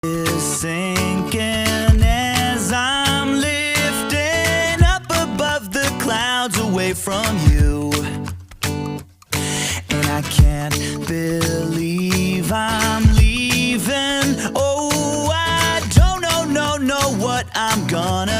is sinking as I'm lifting up above the clouds away from you. And I can't believe I'm leaving. Oh, I don't know what I'm gonna